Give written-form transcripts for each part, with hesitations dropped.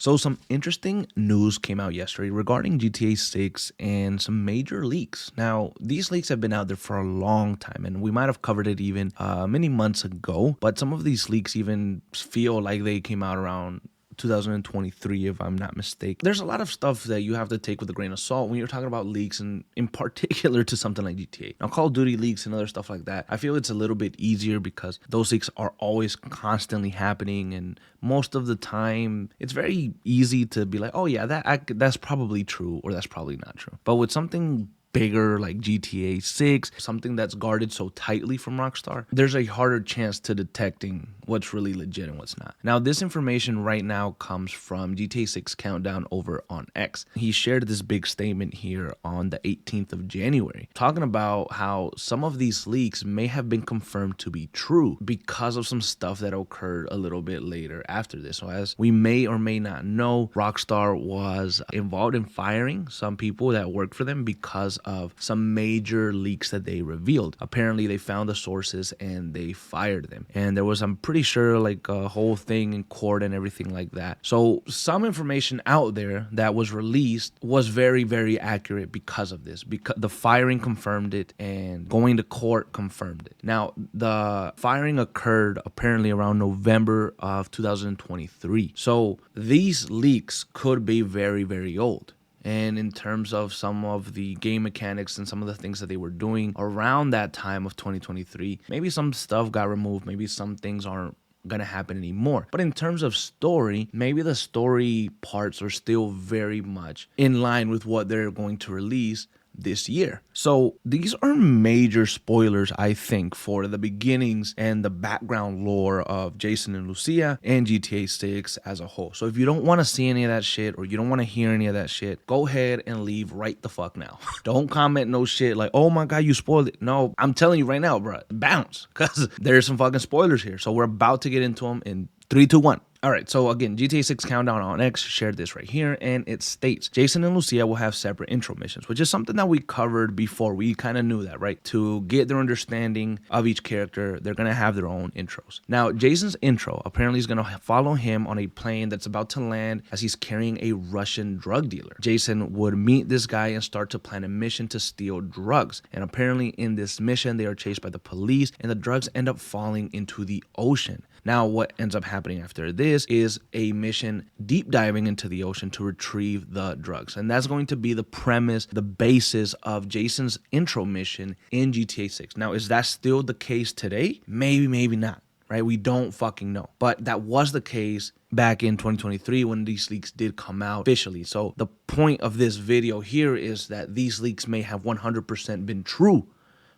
So some interesting news came out yesterday regarding GTA 6 and some major leaks. Now, these leaks have been out there for a long time, and we might have covered it even many months ago, but some of these leaks even feel like they came out around 2023, if I'm not mistaken. There's a lot of stuff that you have to take with a grain of salt when you're talking about leaks, and in particular to something like GTA. Now, Call of Duty leaks and other stuff like that, I feel it's a little bit easier because those leaks are always constantly happening, and most of the time it's very easy to be like, oh yeah, that's probably true, or that's probably not true. But with something bigger like GTA 6, something that's guarded so tightly from Rockstar, there's a harder chance to detecting what's really legit and what's not. Now, this information right now comes from GTA 6 Countdown over on X. He shared this big statement here on the 18th of January, talking about how some of these leaks may have been confirmed to be true because of some stuff that occurred a little bit later after this. So as we may or may not know, Rockstar was involved in firing some people that worked for them because of some major leaks that they revealed. Apparently, they found the sources and they fired them. And there was, I'm pretty sure, like a whole thing in court and everything like that. So some information out there that was released was very, very accurate because of this. Because the firing confirmed it and going to court confirmed it. Now, the firing occurred apparently around November of 2023. So these leaks could be very, very old. And in terms of some of the game mechanics and some of the things that they were doing around that time of 2023, maybe some stuff got removed, maybe some things aren't gonna happen anymore. But in terms of story, maybe the story parts are still very much in line with what they're going to release this year. So these are major spoilers, I think, for the beginnings and the background lore of Jason and Lucia and GTA 6 as a whole. So if you don't want to see any of that shit, or you don't want to hear any of that shit, go ahead and leave right the fuck now. Don't comment no shit like, oh my god, you spoiled it. No, I'm telling you right now, bro, bounce, because there's some fucking spoilers here. So we're about to get into them in 3, 2, 1. All right, so again, GTA 6 Countdown on X shared this right here, and it states, Jason and Lucia will have separate intro missions, which is something that we covered before. We kind of knew that, right? To get their understanding of each character, they're going to have their own intros. Now, Jason's intro apparently is going to follow him on a plane that's about to land as he's carrying a Russian drug dealer. Jason would meet this guy and start to plan a mission to steal drugs. And apparently in this mission, they are chased by the police, and the drugs end up falling into the ocean. Now, what ends up happening after this is a mission deep diving into the ocean to retrieve the drugs. And that's going to be the premise, the basis of Jason's intro mission in GTA 6. Now, is that still the case today? Maybe, maybe not, right? We don't fucking know. But that was the case back in 2023 when these leaks did come out officially. So the point of this video here is that these leaks may have 100% been true,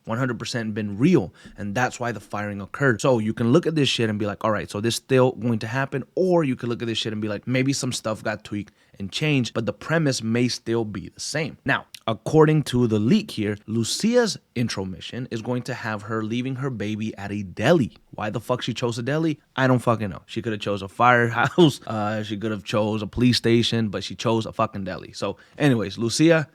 100% been real, and that's why the firing occurred. So you can look at this shit and be like, all right, so this still going to happen, or you can look at this shit and be like, maybe some stuff got tweaked and changed, but the premise may still be the same. Now, according to the leak here, Lucia's intro mission is going to have her leaving her baby at a deli. Why the fuck she chose a deli? I don't fucking know. She could have chose a firehouse, she could have chose a police station, but she chose a fucking deli. So anyways, Lucia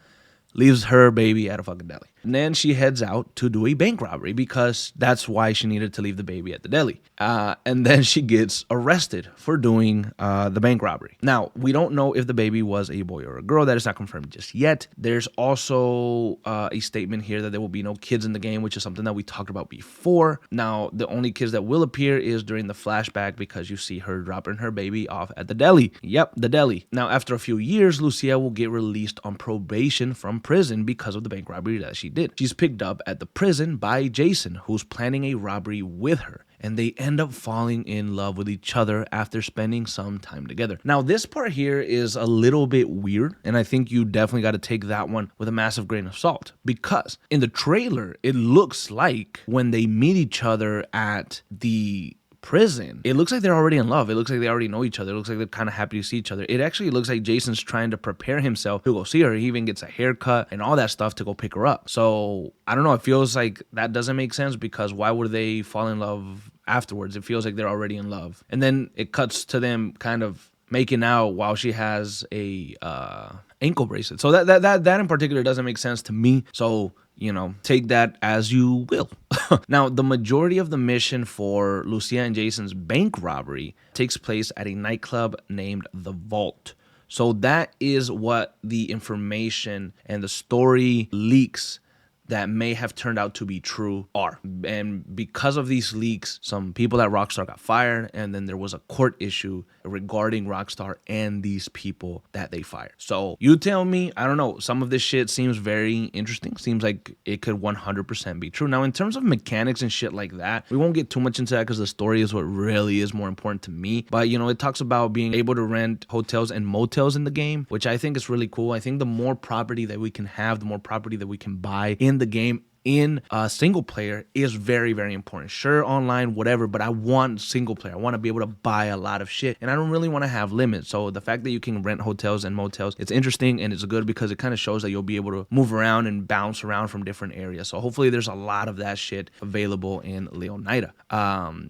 leaves her baby at a fucking deli. And then she heads out to do a bank robbery because that's why she needed to leave the baby at the deli. And then she gets arrested for doing the bank robbery. Now, we don't know if the baby was a boy or a girl. That is not confirmed just yet. There's also a statement here that there will be no kids in the game, which is something that we talked about before. Now, the only kids that will appear is during the flashback because you see her dropping her baby off at the deli. Yep, the deli. Now, after a few years, Lucia will get released on probation from prison because of the bank robbery that she did. She's picked up at the prison by Jason, who's planning a robbery with her, and they end up falling in love with each other after spending some time together. Now, this part here is a little bit weird, and I think you definitely got to take that one with a massive grain of salt, because in the trailer, it looks like when they meet each other at the prison, it looks like they're already in love. It looks like they already know each other. It looks like they're kind of happy to see each other. It actually looks like Jason's trying to prepare himself to go see her. He even gets a haircut and all that stuff to go pick her up. So I don't know. It feels like that doesn't make sense, because why would they fall in love afterwards? It feels like they're already in love. And then it cuts to them kind of making out while she has a ankle bracelet. So that in particular doesn't make sense to me. So take that as you will. Now, the majority of the mission for Lucia and Jason's bank robbery takes place at a nightclub named The Vault. So that is what the information and the story leaks that may have turned out to be true are. And because of these leaks, some people at Rockstar got fired, and then there was a court issue regarding Rockstar and these people that they fired. So you tell me, I don't know, some of this shit seems very interesting. Seems like it could 100% be true. Now, in terms of mechanics and shit like that, we won't get too much into that because the story is what really is more important to me. But, it talks about being able to rent hotels and motels in the game, which I think is really cool. I think the more property that we can have, the more property that we can buy in the game in single player is very, very important. Sure, online, whatever, but I want single player. I want to be able to buy a lot of shit, and I don't really want to have limits. So the fact that you can rent hotels and motels, it's interesting and it's good because it kind of shows that you'll be able to move around and bounce around from different areas. So hopefully there's a lot of that shit available in Leonida.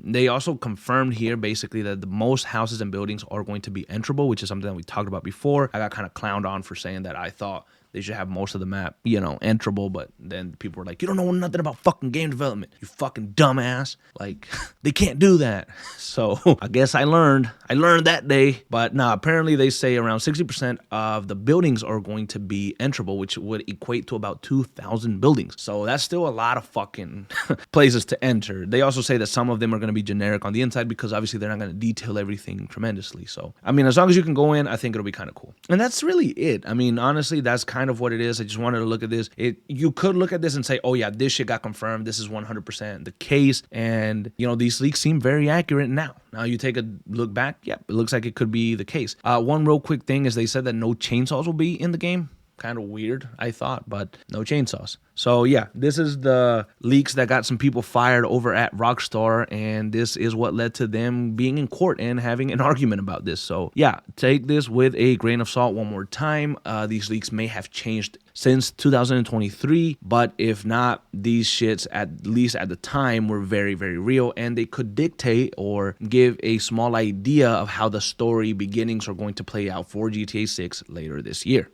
They also confirmed here basically that the most houses and buildings are going to be enterable, which is something that we talked about before. I got kind of clowned on for saying that I thought they should have most of the map, enterable, but then people were like, you don't know nothing about fucking game development, you fucking dumbass. Like, they can't do that. So I guess I learned that day. But no, apparently they say around 60% of the buildings are going to be enterable, which would equate to about 2,000 buildings. So that's still a lot of fucking places to enter. They also say that some of them are going to be generic on the inside because obviously they're not going to detail everything tremendously. So, I mean, as long as you can go in, I think it'll be kind of cool. And that's really it. I mean, honestly, that's kind of what it is. I just wanted to look at this. You could look at this and say, oh yeah, this shit got confirmed. This is 100% the case. And, these leaks seem very accurate now. Now you take a look back, yeah, it looks like it could be the case. One real quick thing is they said that no chainsaws will be in the game. Kind of weird, I thought, but no chainsaws. So yeah, this is the leaks that got some people fired over at Rockstar, and this is what led to them being in court and having an argument about this. So yeah, take this with a grain of salt one more time. These leaks may have changed since 2023, but if not, these shits, at least at the time, were very, very real, and they could dictate or give a small idea of how the story beginnings are going to play out for GTA 6 later this year.